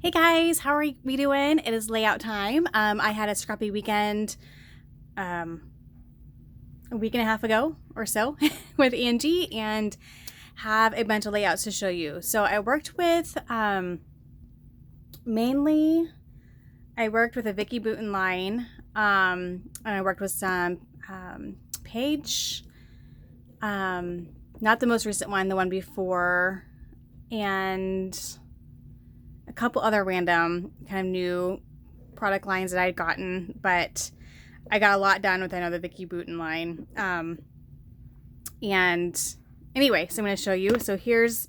Hey guys, how are we doing? It is layout time. I had a scrappy weekend um, a week and a half ago or so with Angie and have a bunch of layouts to show you. So I worked with mainly I worked with a Vicky Booten line, and I worked with some Page, not the most recent one, the one before, and a couple other random kind of new product lines that I'd gotten, but I got a lot done with another Vicky Booten line. And anyway, so I'm going to show you. So here's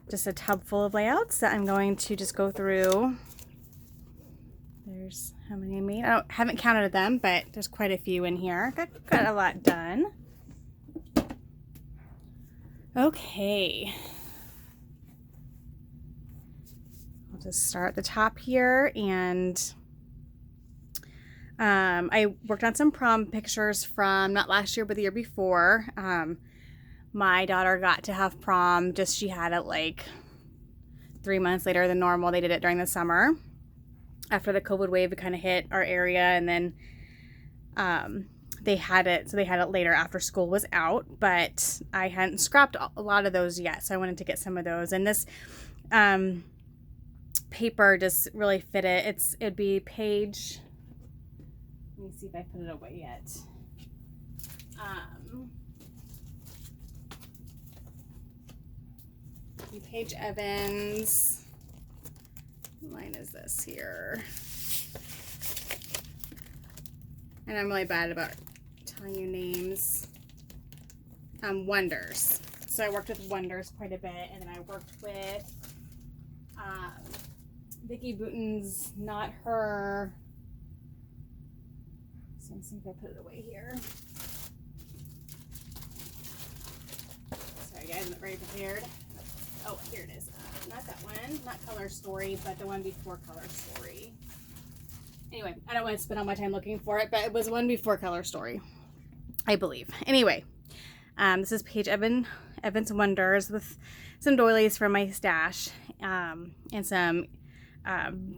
just a tub full of layouts that I'm going to just go through. There's how many I made. I haven't counted them, but there's quite a few in here. Got a lot done. Okay. I'll just start at the top here, and I worked on some prom pictures from not last year, but the year before. My daughter got to have prom, she had it like 3 months later than normal. They did it during the summer after the COVID wave kind of hit our area, and then they had it later after school was out, but I hadn't scrapped a lot of those yet, so I wanted to get some of those. And this paper just really fit it. It'd be page, let me see if I put it away yet. Paige Evans. Mine is this here. And I'm really bad about telling you names. Wonders. So I worked with Wonders quite a bit, and then I worked with Vicky Booten's, not her. So let's see if I put it away here. Sorry guys, I'm not very prepared. Oh, here it is. Not that one. Not Color Story, but the one before Color Story. Anyway, I don't want to spend all my time looking for it, but it was one before Color Story, I believe. Anyway, this is Paige Evans Wonders with some doilies from my stash, and some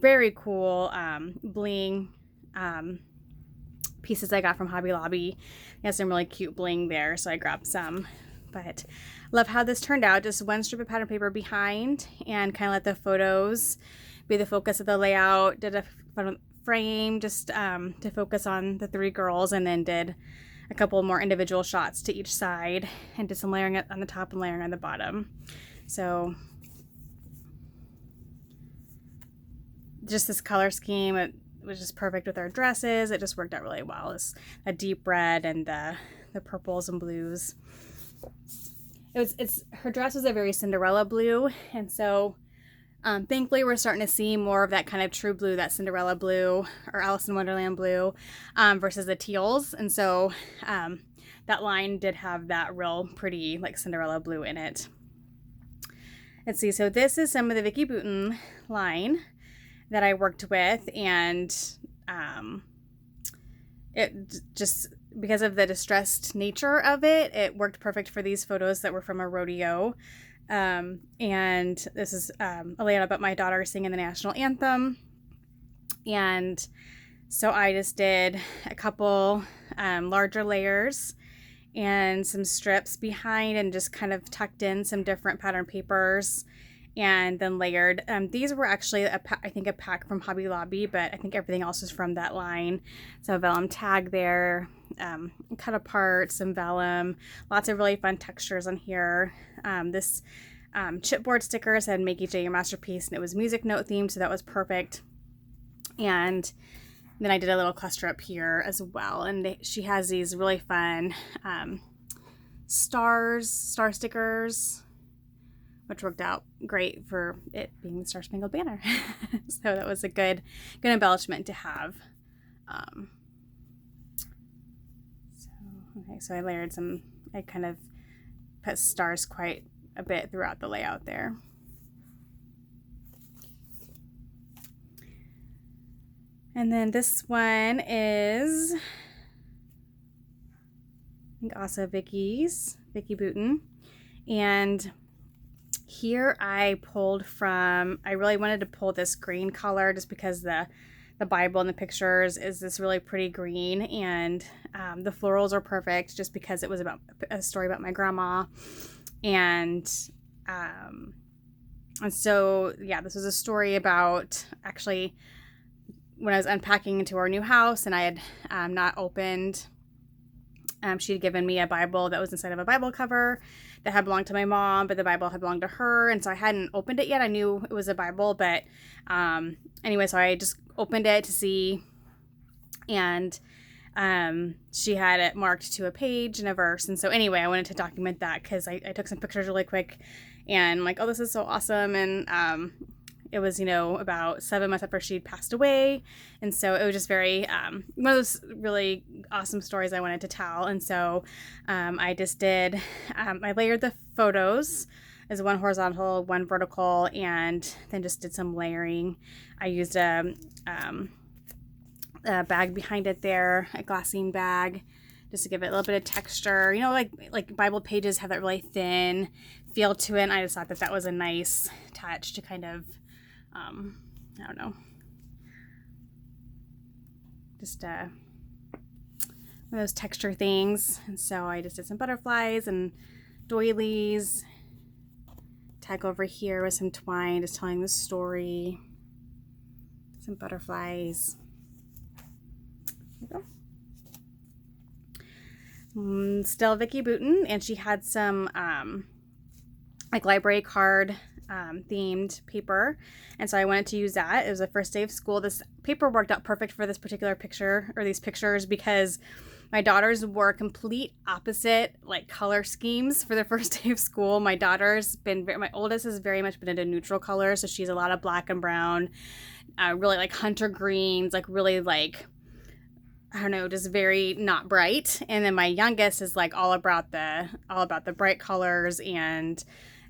very cool bling pieces I got from Hobby Lobby. It has some really cute bling there, so I grabbed some. But love how this turned out. Just one strip of pattern paper behind, and kind of let the photos be the focus of the layout. Did a frame just to focus on the three girls, and then did a couple more individual shots to each side, and did some layering on the top and layering on the bottom. So just this color scheme, it was just perfect with our dresses. It just worked out really well. It's a deep red and the purples and blues. Her dress was a very Cinderella blue, and so thankfully we're starting to see more of that kind of true blue, that Cinderella blue or Alice in Wonderland blue, versus the teals. And so that line did have that real pretty like Cinderella blue in it. Let's see, so this is some of the Vicky Booten line that I worked with, and it just, because of the distressed nature of it, it worked perfect for these photos that were from a rodeo. And this is a layout about my daughter singing the national anthem. And so I just did a couple larger layers and some strips behind, and just kind of tucked in some different pattern papers, and then layered. These were actually I think a pack from Hobby Lobby, but I think everything else is from that line. So vellum tag there, cut apart, some vellum, lots of really fun textures on here. This chipboard sticker said "Make each day your masterpiece," and it was music note themed, so that was perfect. And then I did a little cluster up here as well, and she has these really fun star stickers, which worked out great for it being the Star Spangled Banner. So that was a good embellishment to have. So I layered some, I kind of put stars quite a bit throughout the layout there. And then this one is, I think also Vicky Booten. And Here I pulled from, I really wanted to pull this green color just because the Bible in the pictures is this really pretty green, and the florals are perfect just because it was about a story about my grandma. And so, yeah, this was a story about actually when I was unpacking into our new house and I had not opened. She had given me a Bible that was inside of a Bible cover that had belonged to my mom, but the Bible had belonged to her. And so I hadn't opened it yet. I knew it was a Bible, but anyway, so I just opened it to see. And she had it marked to a page and a verse. And so anyway, I wanted to document that because I took some pictures really quick and I'm like, oh, this is so awesome. And it was, about 7 months after she'd passed away. And so it was just very, one of those really awesome stories I wanted to tell. And so I just did, I layered the photos as one horizontal, one vertical, and then just did some layering. I used a bag behind it there, a glassine bag, just to give it a little bit of texture. Like Bible pages have that really thin feel to it. And I just thought that was a nice touch to kind of, I don't know, just one of those texture things. And so I just did some butterflies and doilies. Tag over here with some twine, just telling the story. Some butterflies. There you go. Still Vicki Boutin, and she had some like library card themed paper, and so I wanted to use that. It was the first day of school. This paper worked out perfect for this particular picture, or these pictures, because my daughters wore complete opposite like color schemes for the first day of school. My oldest has very much been into neutral colors, so she's a lot of black and brown, really like hunter greens, like really like, I don't know, just very not bright. And then my youngest is like all about the bright colors and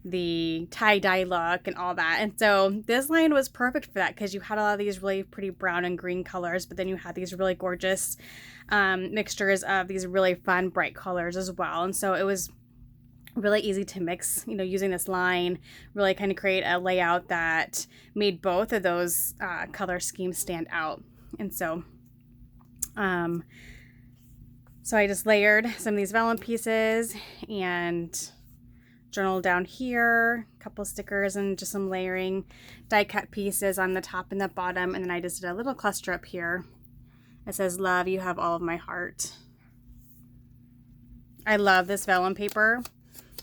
the tie-dye look and all that. And so this line was perfect for that because you had a lot of these really pretty brown and green colors, but then you had these really gorgeous mixtures of these really fun bright colors as well. And so it was really easy to mix, using this line, really kind of create a layout that made both of those color schemes stand out. And so so I just layered some of these vellum pieces and journal down here, a couple stickers, and just some layering die cut pieces on the top and the bottom. And then I just did a little cluster up here. It says, "Love, you have all of my heart." I love this vellum paper.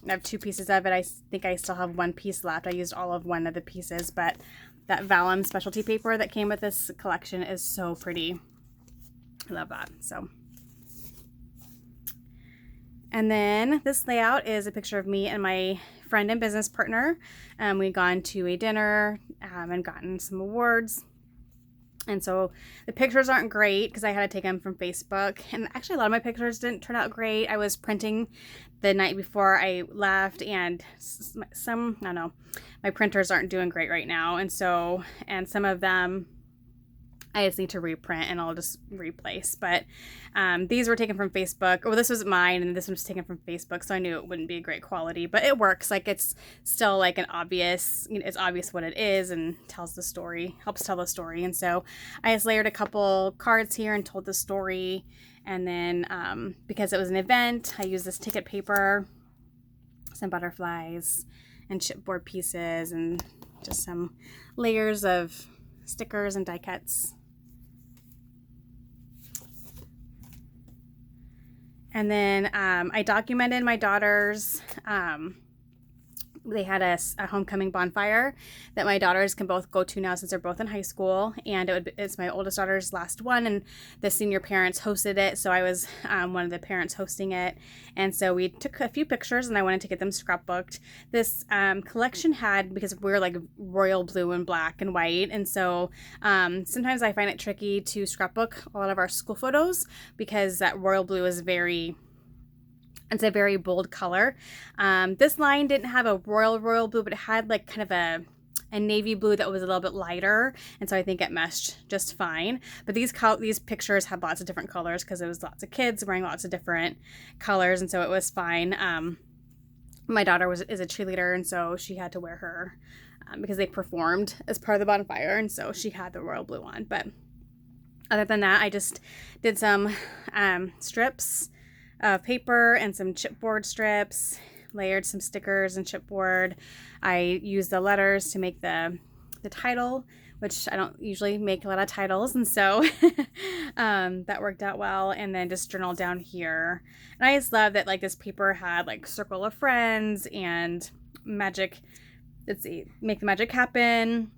I have 2 pieces of it. I think I still have 1 piece left. I used all of one of the pieces, but that vellum specialty paper that came with this collection is so pretty. I love that. So, and then this layout is a picture of me and my friend and business partner. We'd gone to a dinner and gotten some awards. And so the pictures aren't great because I had to take them from Facebook. And actually a lot of my pictures didn't turn out great. I was printing the night before I left, and some, I don't know, my printers aren't doing great right now. And so, and some of them I just need to reprint and I'll just replace. But these were taken from Facebook. Well, this was mine and this one was taken from Facebook, so I knew it wouldn't be a great quality, but it works. Like, it's still like an obvious, it's obvious what it is and tells the story, helps tell the story. And so I just layered a couple cards here and told the story. And then because it was an event, I used this ticket paper, some butterflies and chipboard pieces, and just some layers of stickers and die cuts. And then I documented my daughters. They had a homecoming bonfire that my daughters can both go to now since they're both in high school. And it's my oldest daughter's last one, and the senior parents hosted it. So I was one of the parents hosting it. And so we took a few pictures and I wanted to get them scrapbooked. This collection had, because we're like royal blue and black and white. And so sometimes I find it tricky to scrapbook a lot of our school photos because that royal blue is it's a very bold color. This line didn't have a royal blue, but it had like kind of a navy blue that was a little bit lighter, and so I think it meshed just fine. But these pictures had lots of different colors because it was lots of kids wearing lots of different colors, and so it was fine. my daughter is a cheerleader, and so she had to wear her because they performed as part of the bonfire, and so she had the royal blue on. But other than that, I just did some strips of paper and some chipboard strips, layered some stickers and chipboard. I used the letters to make the title, which I don't usually make a lot of titles, and so that worked out well. And then just journal down here. And I just love that like this paper had like circle of friends and magic. Let's see, make the magic happen,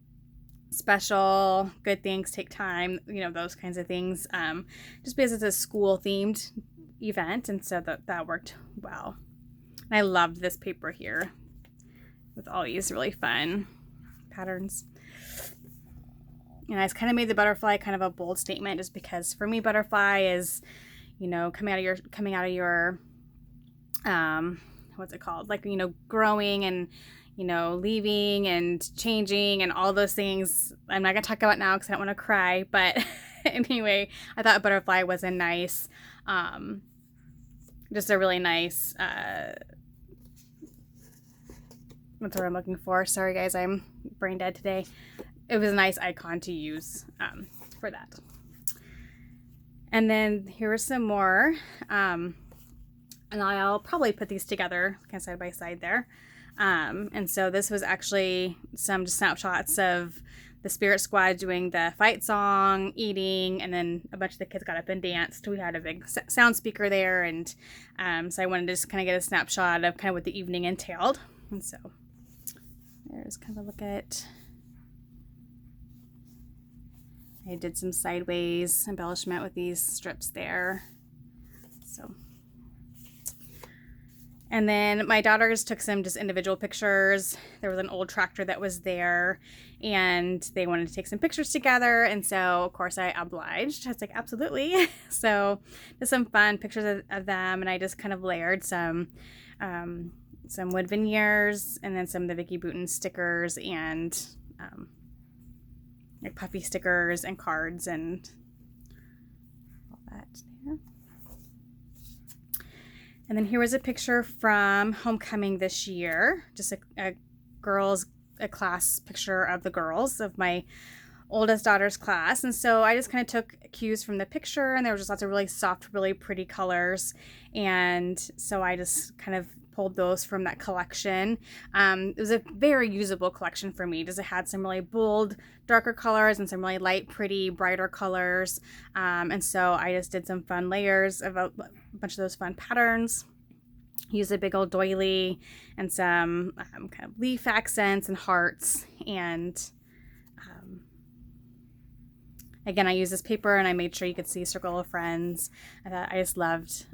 special, good things take time, you know, those kinds of things. Just because it's a school themed event, and so that worked well. And I loved this paper here with all these really fun patterns. And I just kind of made the butterfly kind of a bold statement, just because for me butterfly is, you know, coming out of your what's it called, like, you know, growing and, you know, leaving and changing and all those things. I'm not gonna talk about it now because I don't want to cry, but anyway, I thought a butterfly was a nice just a really nice what's the word I'm looking for? Sorry guys, I'm brain dead today. It was a nice icon to use for that. And then here are some more, and I'll probably put these together kind of side by side there. And so this was actually some just snapshots of the Spirit Squad doing the fight song, eating, and then a bunch of the kids got up and danced. We had a big sound speaker there, and so I wanted to just kind of get a snapshot of kind of what the evening entailed. And so there's kind of a look at, I did some sideways embellishment with these strips there. So, and then my daughters took some just individual pictures. There was an old tractor that was there, and they wanted to take some pictures together. And so, of course, I obliged. I was like, absolutely. So, just some fun pictures of them, and I just kind of layered some wood veneers, and then some of the Vicky Bouton stickers, and like puffy stickers and cards and all that there. And then here was a picture from homecoming this year, just a class picture of the girls of my oldest daughter's class. And so I just kind of took cues from the picture, and there was just lots of really soft, really pretty colors. And so I just kind of pulled those from that collection. It was a very usable collection for me, because it had some really bold, darker colors and some really light, pretty, brighter colors. And so I just did some fun layers of a bunch of those fun patterns. Used a big old doily and some kind of leaf accents and hearts. And again, I used this paper, and I made sure you could see Circle of Friends. I just loved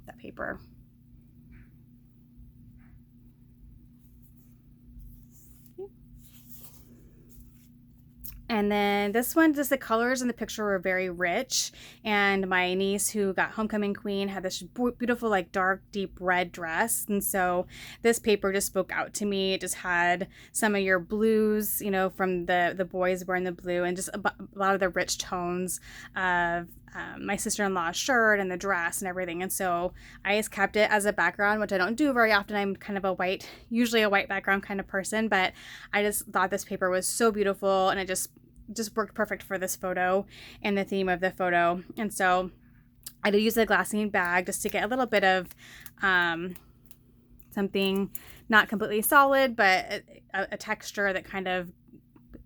that paper. And then this one, just the colors in the picture were very rich. And my niece, who got homecoming queen, had this beautiful, like, dark, deep red dress. And so this paper just spoke out to me. It just had some of your blues, you know, from the boys wearing the blue, and just a lot of the rich tones of my sister-in-law's shirt and the dress and everything. And so I just kept it as a background, which I don't do very often. I'm kind of usually a white background kind of person, but I just thought this paper was so beautiful, and it just worked perfect for this photo and the theme of the photo. And so I did use a glassine bag just to get a little bit of something not completely solid, but a texture that kind of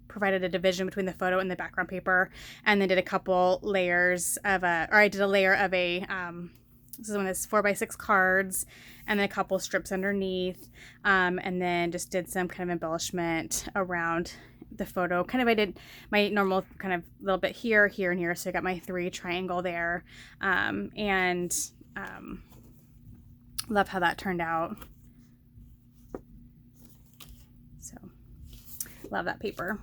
provided a division between the photo and the background paper. And then did a couple layers of I did a layer of this is one that's 4x6 cards, and then a couple strips underneath, and then just did some kind of embellishment around the photo. I did my normal kind of little bit here, and here, so I got my 3 triangle there, and love how that turned out. So love that paper.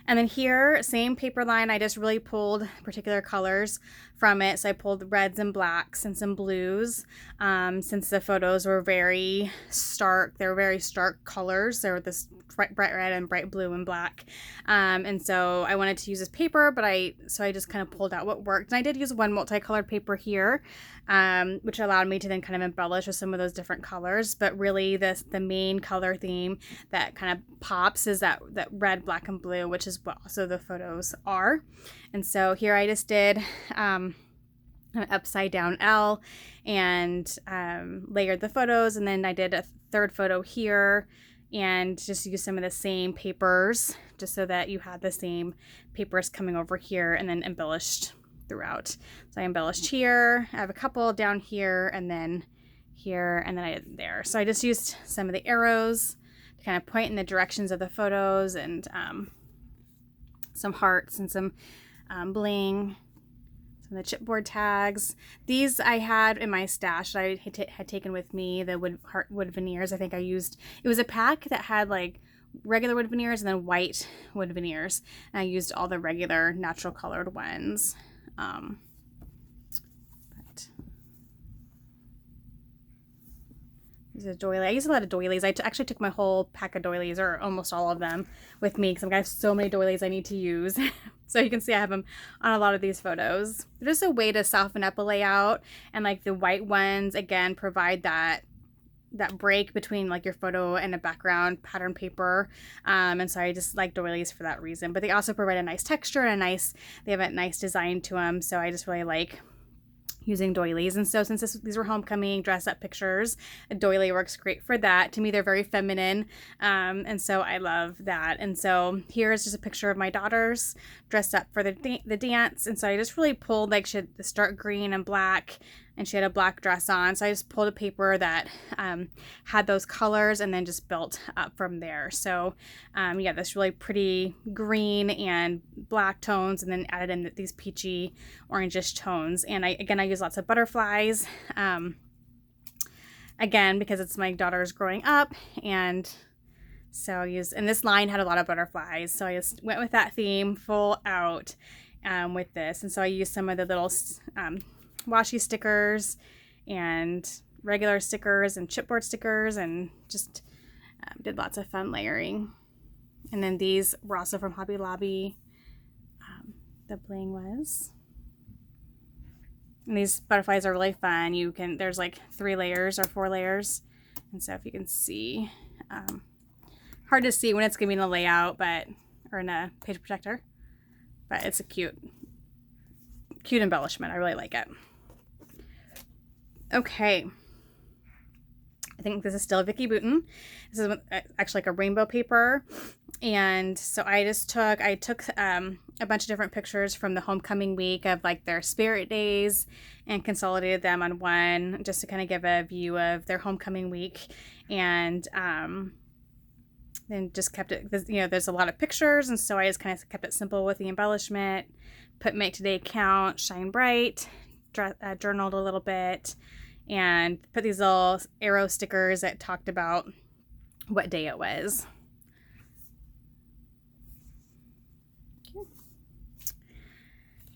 And then here, same paper line, I just really pulled particular colors from it. So I pulled reds and blacks and some blues, since the photos were very stark. They were very stark colors. They were this bright red and bright blue and black. And so I wanted to use this paper, but I just kind of pulled out what worked. And I did use one multicolored paper here, which allowed me to then kind of embellish with some of those different colors. But really the main color theme that kind of pops is that red, black, and blue, which is what also the photos are. And so here I just did an upside down L and layered the photos, and then I did a third photo here and just used some of the same papers just so that you had the same papers coming over here, and then embellished throughout. So I embellished here, I have a couple down here, and then here, and then I did there. So I just used some of the arrows to kind of point in the directions of the photos, and some hearts and some bling. The chipboard tags. These I had in my stash that I had taken with me, the wood veneers. I think I used, it was a pack that had like regular wood veneers and then white wood veneers. And I used all the regular natural colored ones. There's a doily. I use a lot of doilies. I actually took my whole pack of doilies, or almost all of them, with me because I have so many doilies I need to use. So you can see I have them on a lot of these photos. They're just a way to soften up a layout, and like the white ones again provide that break between like your photo and a background pattern paper. And so I just like doilies for that reason. But they also provide a nice texture and they have a nice design to them. So I just really like using doilies. And so since these were homecoming dress up pictures, a doily works great for that. To me, they're very feminine. And so I love that. And so here is just a picture of my daughters dressed up for the dance. And so I just really pulled, like, she had the stark green and black, and she had a black dress on. So I just pulled a paper that had those colors and then just built up from there. So yeah, this really pretty green and black tones, and then added in these peachy orangish tones. And I use lots of butterflies, again, because it's my daughters growing up. And so I used, and this line had a lot of butterflies. So I just went with that theme full out with this. And so I used some of the little washi stickers and regular stickers and chipboard stickers, and just did lots of fun layering. And then these were also from Hobby Lobby. The bling was. And these butterflies are really fun. There's like 3 layers or 4 layers. And so if you can see, hard to see when it's giving a layout, or in a page protector, but it's a cute embellishment. I really like it. Okay, I think this is still Vicki Boutin. This is actually like a rainbow paper. And so I took a bunch of different pictures from the homecoming week of like their spirit days and consolidated them on one, just to kind of give a view of their homecoming week. And then just kept it, there's a lot of pictures. And so I just kind of kept it simple with the embellishment, put make today count, shine bright, journaled a little bit, and put these little arrow stickers that talked about what day it was.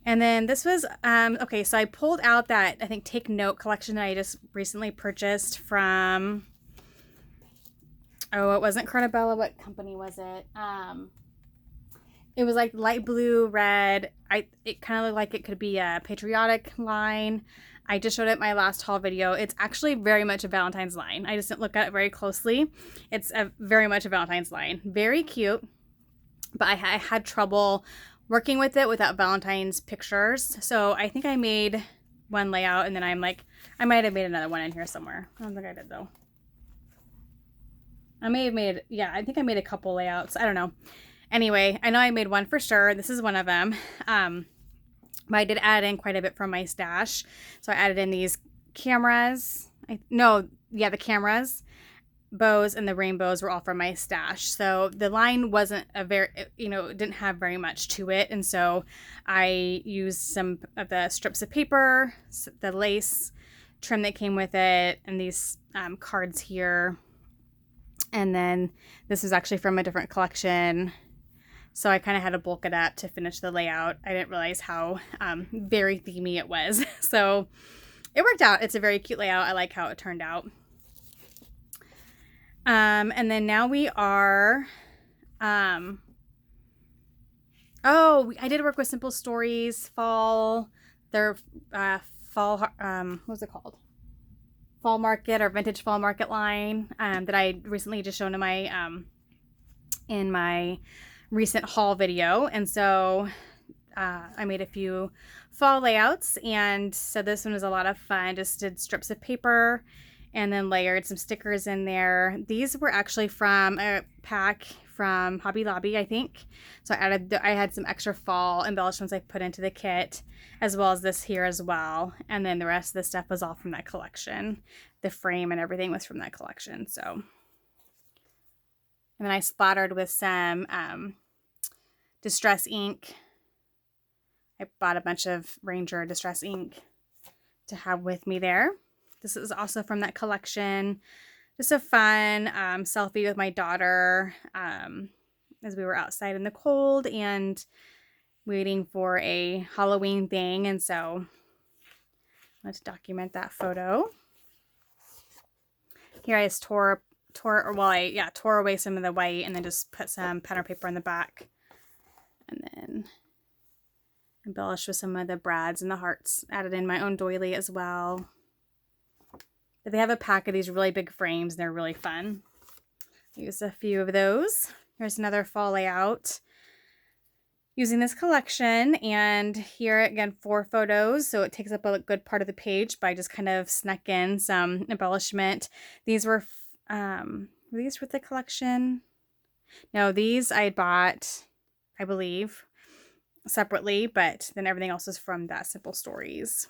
And then this was, okay, so I pulled out that, I think, Take Note collection that I just recently purchased from, it wasn't Carnabella. What company was it? It was like light blue, red. It kind of looked like it could be a patriotic line. I just showed it in my last haul video. It's actually very much a Valentine's line. I just didn't look at it very closely. It's very much a Valentine's line. Very cute, but I had trouble working with it without Valentine's pictures. So I think I made one layout, and then I'm like, I might have made another one in here somewhere. I don't think I did though. I may have made, yeah, I think I made a couple layouts. I don't know. Anyway, I know I made one for sure. This is one of them. But I did add in quite a bit from my stash. So I added in these cameras. The cameras, bows, and the rainbows were all from my stash. So the line wasn't it didn't have very much to it. And so I used some of the strips of paper, the lace trim that came with it, and these cards here. And then this is actually from a different collection. So I kind of had to bulk it up to finish the layout. I didn't realize how very themey it was. So it worked out. It's a very cute layout. I like how it turned out. And then now we are, oh, I did work with Simple Stories Fall, their fall, what was it called? Fall market or vintage fall market line that I recently just shown in my recent haul video. And so I made a few fall layouts, and so this one was a lot of fun. Just did strips of paper and then layered some stickers in there. These were actually from a pack from Hobby Lobby, I think. So I had some extra fall embellishments I put into the kit, as well as this here as well. And then the rest of the stuff was all from that collection. The frame and everything was from that collection. So, and then I splattered with some distress ink. I bought a bunch of Ranger distress ink to have with me there. This is also from that collection. Just a fun selfie with my daughter as we were outside in the cold and waiting for a Halloween thing. And so let's document that photo. Here I just tore away some of the white and then just put some pattern paper in the back. And then embellished with some of the brads and the hearts. Added in my own doily as well. But they have a pack of these really big frames. They're really fun. Use a few of those. Here's another fall layout using this collection. And here again, 4 photos. So it takes up a good part of the page, but I just kind of snuck in some embellishment. These were these with the collection? No, these I bought, I believe, separately, but then everything else is from that Simple Stories.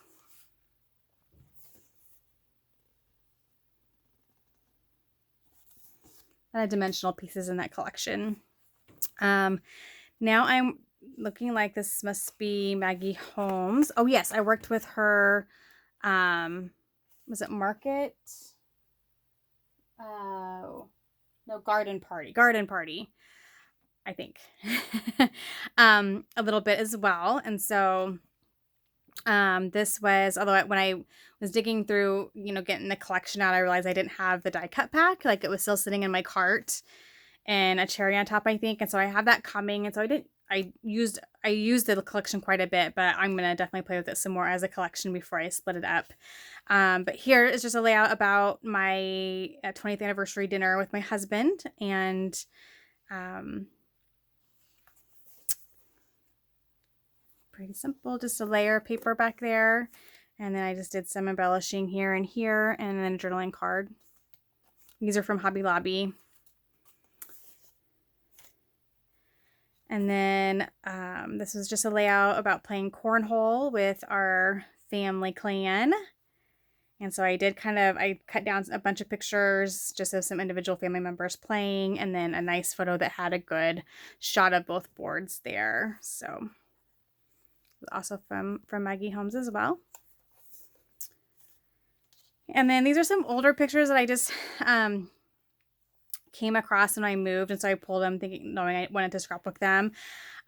Dimensional pieces in that collection. Now I'm looking like this must be Maggie Holmes. Oh yes, I worked with her. Was it Market? Oh no, Garden Party. I think a little bit as well. And so this was, although when I was digging through, getting the collection out, I realized I didn't have the die cut pack. Like, it was still sitting in my cart and a cherry on top, I think. And so I have that coming. And so I used the collection quite a bit, but I'm going to definitely play with it some more as a collection before I split it up. But here is just a layout about my 20th anniversary dinner with my husband. And pretty simple, just a layer of paper back there. And then I just did some embellishing here and here, and then a journaling card. These are from Hobby Lobby. And then this was just a layout about playing cornhole with our family clan. And so I cut down a bunch of pictures just of some individual family members playing, and then a nice photo that had a good shot of both boards there. So also from Maggie Holmes as well. And then these are some older pictures that I just came across when I moved, and so I pulled them knowing I wanted to scrapbook them.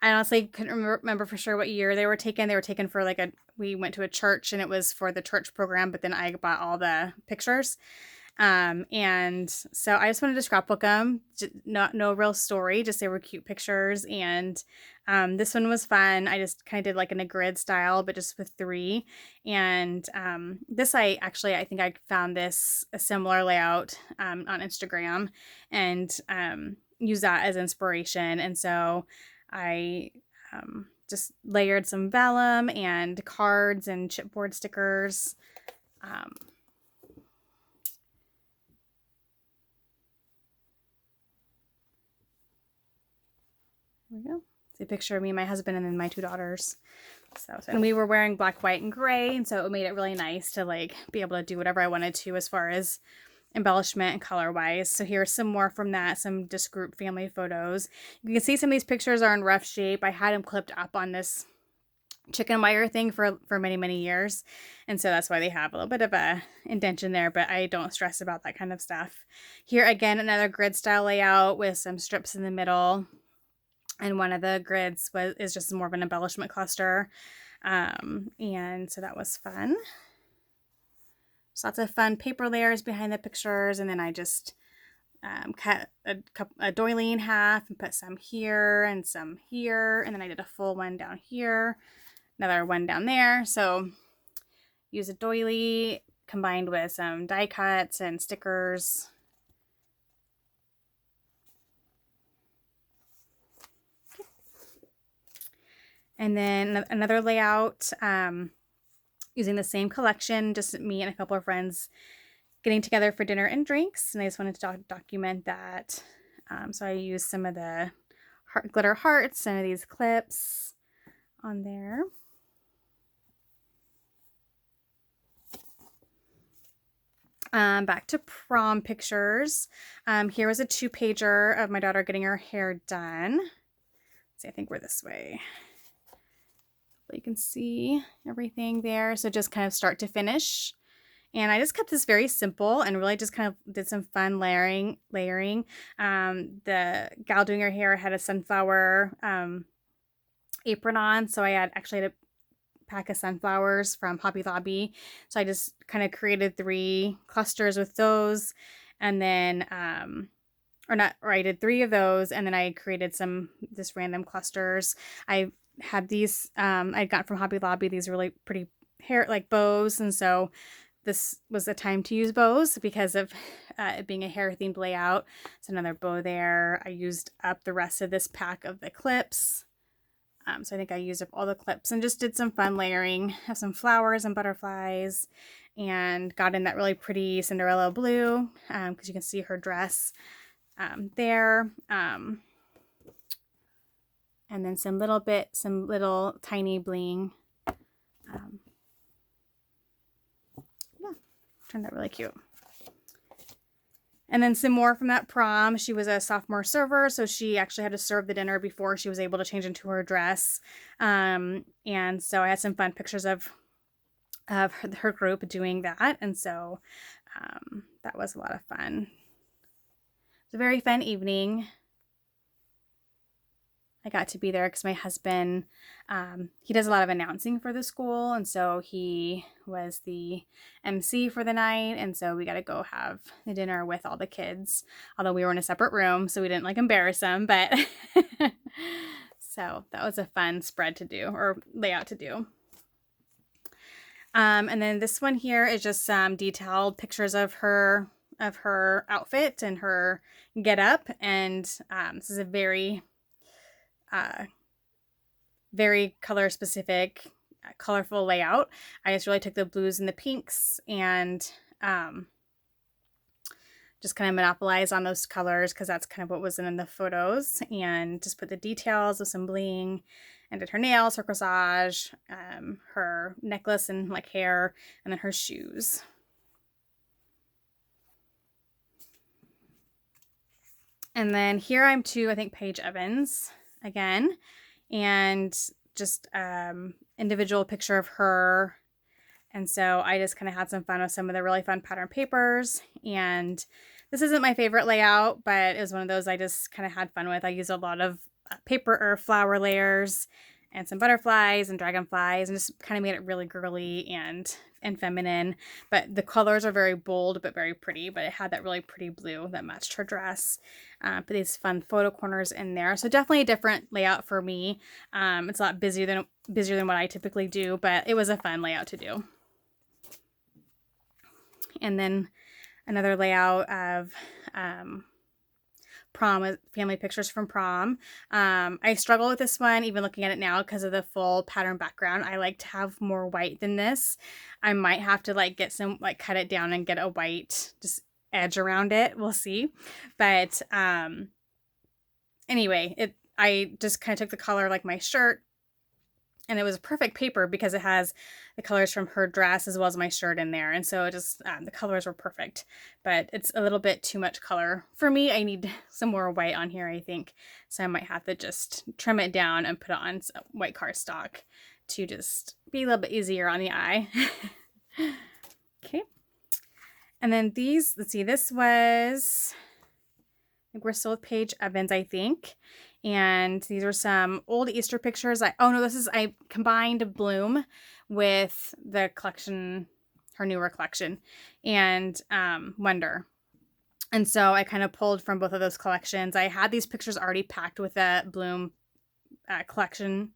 I honestly couldn't remember for sure what year they were taken. They were taken for we went to a church, and it was for the church program, but then I bought all the pictures. And so I just wanted to scrapbook them. No real story, just they were cute pictures. And this one was fun. I just kind of did like in a grid style, but just with 3. And this I think I found a similar layout on Instagram, and use that as inspiration. And so I just layered some vellum and cards and chipboard stickers. There we go. It's a picture of me and my husband and then my 2 daughters. And we were wearing black, white, and gray, and so it made it really nice to be able to do whatever I wanted to as far as embellishment and color wise. So here's some more from that, some just group family photos. You can see some of these pictures are in rough shape. I had them clipped up on this chicken wire thing for many years, and so that's why they have a little bit of a indentation there, but I don't stress about that kind of stuff. Here again, another grid style layout with some strips in the middle. And one of the grids is just more of an embellishment cluster. And so that was fun. So lots of fun paper layers behind the pictures. And then I just cut a doily in half and put some here and some here. And then I did a full one down here, another one down there. So use a doily combined with some die cuts and stickers. And then another layout, using the same collection, just me and a couple of friends getting together for dinner and drinks. And I just wanted to document that. So I used some of the glitter hearts, some of these clips on there. Back to prom pictures. Here was a 2-pager of my daughter getting her hair done. Let's see, I think we're this way. You can see everything there. So just kind of start to finish. And I just kept this very simple and really just kind of did some fun layering. The gal doing her hair had a sunflower apron on. So I actually had a pack of sunflowers from Hobby Lobby. So I just kind of created 3 clusters with those. And then, I did 3 of those. And then I created just random clusters. I had these, I got from Hobby Lobby, these really pretty hair, like bows. And so this was the time to use bows because of it being a hair themed layout. So another bow there. I used up the rest of this pack of the clips. So I think I used up all the clips and just did some fun layering. Have some flowers and butterflies and got in that really pretty Cinderella blue because you can see her dress there. And then some little tiny bling. Yeah, turned out really cute. And then some more from that prom. She was a sophomore server, so she actually had to serve the dinner before she was able to change into her dress. And so I had some fun pictures of her group doing that. And so that was a lot of fun. It was a very fun evening. I got to be there because my husband, he does a lot of announcing for the school. And so he was the MC for the night. And so we got to go have the dinner with all the kids, although we were in a separate room, so we didn't like embarrass them. But so that was a fun spread to do, or layout to do. And then this one here is just some detailed pictures of her outfit and her getup. And this is a very color specific, colorful layout. I just really took the blues and the pinks and just kind of monopolized on those colors because that's kind of what was in the photos, and just put the details of some bling and did her nails, her corsage, her necklace and like hair, and then her shoes. And then here I'm to, I think, Paige Evans again, and just individual picture of her. And so I just kind of had some fun with some of the really fun pattern papers. And this isn't my favorite layout, but it was one of those I just kind of had fun with. I used a lot of paper or flower layers and some butterflies and dragonflies, and just kind of made it really girly and feminine. But the colors are very bold but very pretty, but it had that really pretty blue that matched her dress. Put these fun photo corners in there. So definitely a different layout for me. It's a lot busier than what I typically do, but it was a fun layout to do. And then another layout of prom, family pictures from prom. I struggle with this one, even looking at it now, because of the full pattern background. I like to have more white than this. I might have to like get some, like cut it down and get a white just edge around it. We'll see. But anyway, I just kind of took the color like my shirt, and it was a perfect paper because it has the colors from her dress as well as my shirt in there. And so it just, the colors were perfect, but it's a little bit too much color for me. I need some more white on here, I think. So I might have to just trim it down and put it on some white cardstock to just be a little bit easier on the eye. Okay. And then these, let's see, this was, I think we're still with Paige Evans, I think. And these are some old Easter pictures. I combined Bloom with the collection, her newer collection, and Wonder. And so I kind of pulled from both of those collections. I had these pictures already packed with a Bloom collection.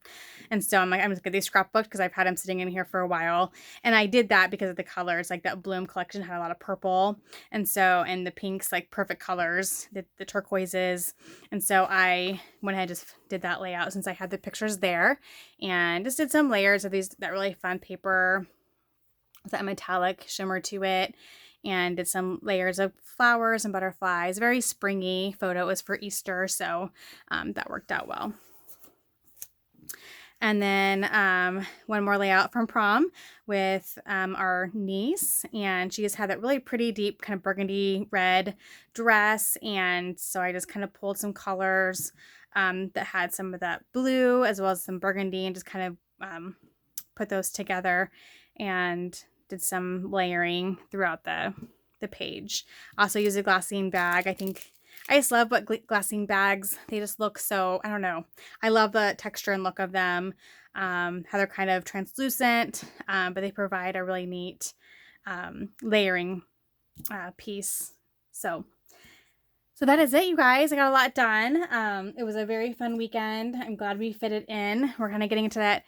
And so I'm like, I'm just gonna get these scrapbooked because I've had them sitting in here for a while. And I did that because of the colors. Like that Bloom collection had a lot of purple. And so, and the pinks, like perfect colors, the turquoises. And so I went ahead and just did that layout since I had the pictures there, and just did some layers of that really fun paper with that metallic shimmer to it, and did some layers of flowers and butterflies. Very springy photo. It was for Easter, so that worked out well. And then one more layout from prom with our niece, and she just had that really pretty deep kind of burgundy red dress, and so I just kind of pulled some colors that had some of that blue as well as some burgundy, and just kind of put those together and did some layering throughout the page. Also used a glassine bag. I just love what glassine bags, they just look so, I don't know. I love the texture and look of them, how they're kind of translucent, but they provide a really neat layering piece. So that is it, you guys. I got a lot done. It was a very fun weekend. I'm glad we fit it in. We're kind of getting into that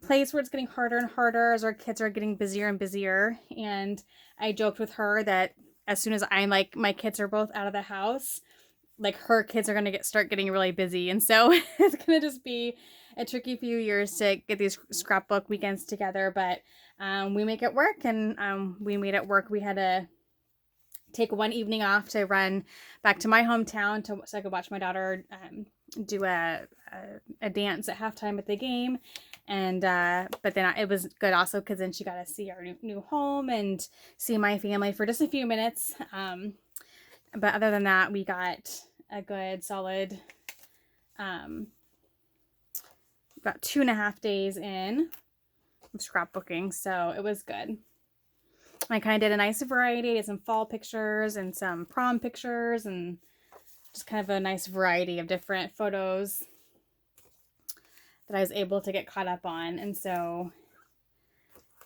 place where it's getting harder and harder as our kids are getting busier and busier. And I joked with her that as soon as my kids are both out of the house, like her kids are going to start getting really busy. And so it's going to just be a tricky few years to get these scrapbook weekends together, but we make it work, and we made it work. We had to take one evening off to run back to my hometown so I could watch my daughter do a dance at halftime at the game. And but then it was good also because then she got to see our new home and see my family for just a few minutes. But other than that, we got a good solid about 2.5 days in of scrapbooking, so it was good. I kind of did a nice variety. I did some fall pictures and some prom pictures, and just kind of a nice variety of different photos that I was able to get caught up on. And so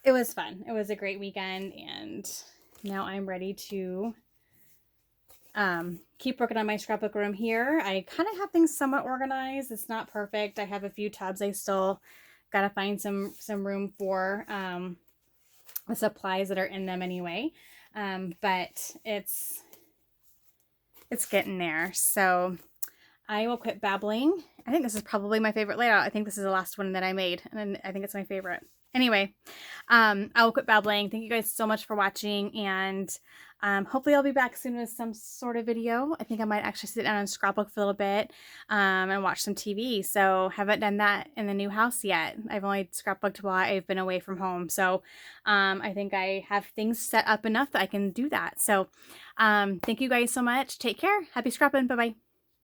it was fun. It was a great weekend, and now I'm ready to keep working on my scrapbook room here. I kind of have things somewhat organized. It's not perfect. I have a few tubs I still gotta find some room for the supplies that are in them anyway, but it's getting there. So I will quit babbling. I think this is probably my favorite layout. I think this is the last one that I made, and I think it's my favorite. Anyway, I will quit babbling. Thank you guys so much for watching, and hopefully I'll be back soon with some sort of video. I think I might actually sit down and scrapbook for a little bit and watch some TV. So haven't done that in the new house yet. I've only scrapbooked while I've been away from home. So I think I have things set up enough that I can do that. So thank you guys so much. Take care. Happy scrapping. Bye-bye.